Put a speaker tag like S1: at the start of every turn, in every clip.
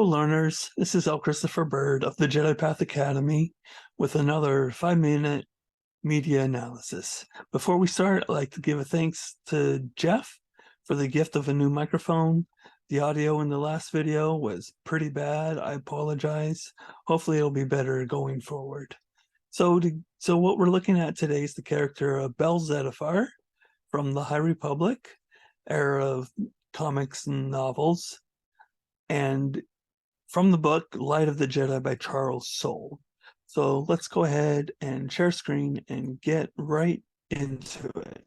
S1: Hello, learners. This is L. Christopher Bird of the Jedi Path Academy with another 5-minute media analysis. Before we start, I'd like to give a thanks to Jeff for the gift of a new microphone. The audio in the last video was pretty bad. I apologize. Hopefully it'll be better going forward. So what we're looking at today is the character of Bell Zettifar from the High Republic era of comics and novels, and from the book Light of the Jedi by Charles Soule. So let's go ahead and share screen and get right into it.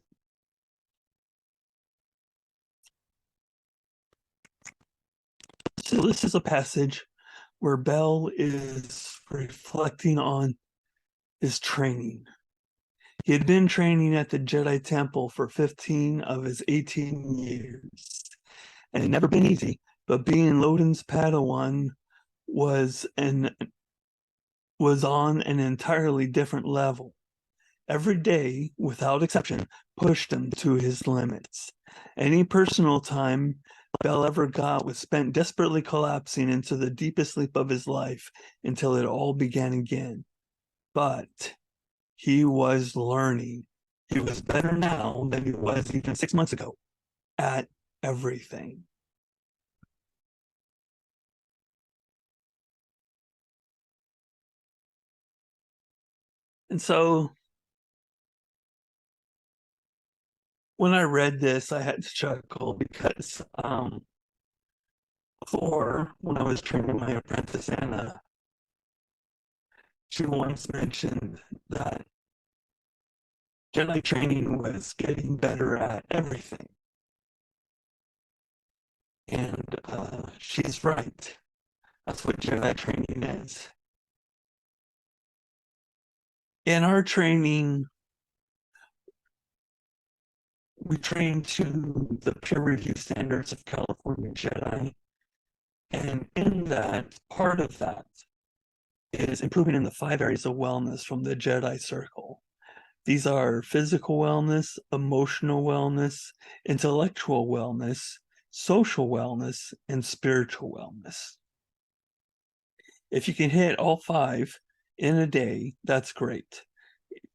S1: So this is a passage where Bell is reflecting on his training. He had been training at the Jedi Temple for 15 of his 18 years, and it had never been easy, but being Loden's Padawan was on an entirely different level. Every day, without exception, pushed him to his limits. Any personal time Bell ever got was spent desperately collapsing into the deepest sleep of his life until it all began again. But he was learning. He was better now than he was even 6 months ago at everything. And so when I read this, I had to chuckle because before, when I was training my apprentice Anna, she once mentioned that Jedi training was getting better at everything. And she's right. That's what Jedi training is. In our training, we train to the peer review standards of California Jedi. And in that, part of that is improving in the 5 areas of wellness from the Jedi Circle. These are physical wellness, emotional wellness, intellectual wellness, social wellness, and spiritual wellness. If you can hit all 5 in a day, that's great.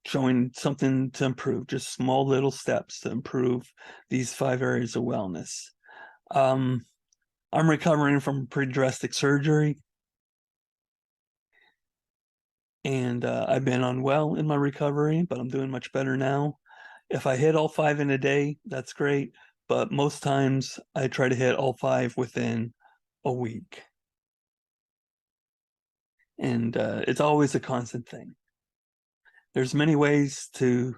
S1: Showing something to improve, just small little steps to improve these 5 areas of wellness. I'm recovering from pretty drastic surgery, and I've been unwell in my recovery, but I'm doing much better now. If I hit all 5 in a day, that's great, but most times I try to hit all 5 within a week. And it's always a constant thing. There's many ways to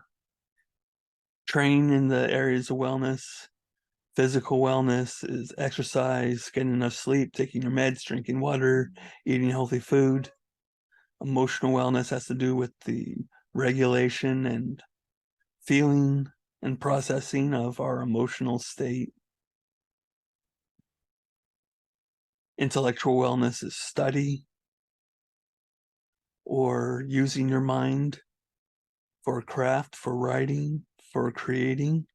S1: train in the areas of wellness. Physical wellness is exercise, getting enough sleep, taking your meds, drinking water, eating healthy food. Emotional wellness has to do with the regulation and feeling and processing of our emotional state. Intellectual wellness is study or using your mind for craft, for writing, for creating.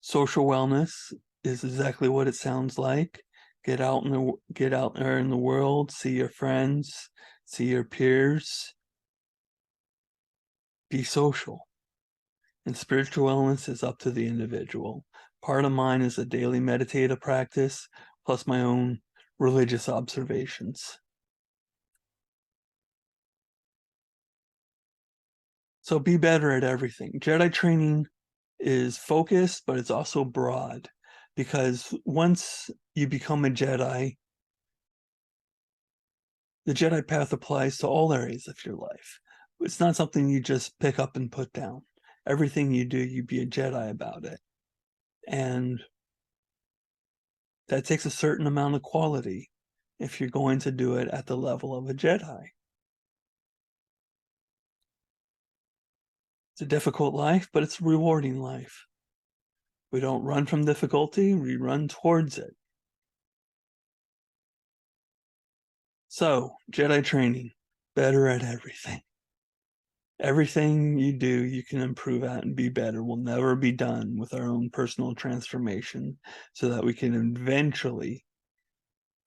S1: Social wellness is exactly what it sounds like. Get out there in the world, see your friends, see your peers, be social. And spiritual wellness is up to the individual. Part of mine is a daily meditative practice, plus my own religious observations. So be better at everything. Jedi training is focused, but it's also broad, because once you become a Jedi, the Jedi path applies to all areas of your life. It's not something you just pick up and put down. Everything you do, you be a Jedi about it. And that takes a certain amount of quality if you're going to do it at the level of a Jedi. It's a difficult life, but it's a rewarding life. We don't run from difficulty, we run towards it. So, Jedi training, better at everything. Everything you do, you can improve at and be better. Will never be done with our own personal transformation, so that we can eventually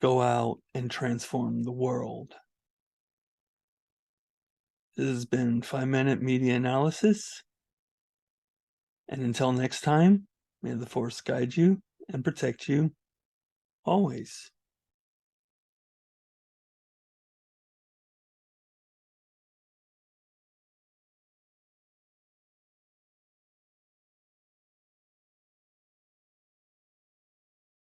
S1: go out and transform the world. This has been 5-Minute Media Analysis, and until next time, may the Force guide you and protect you always.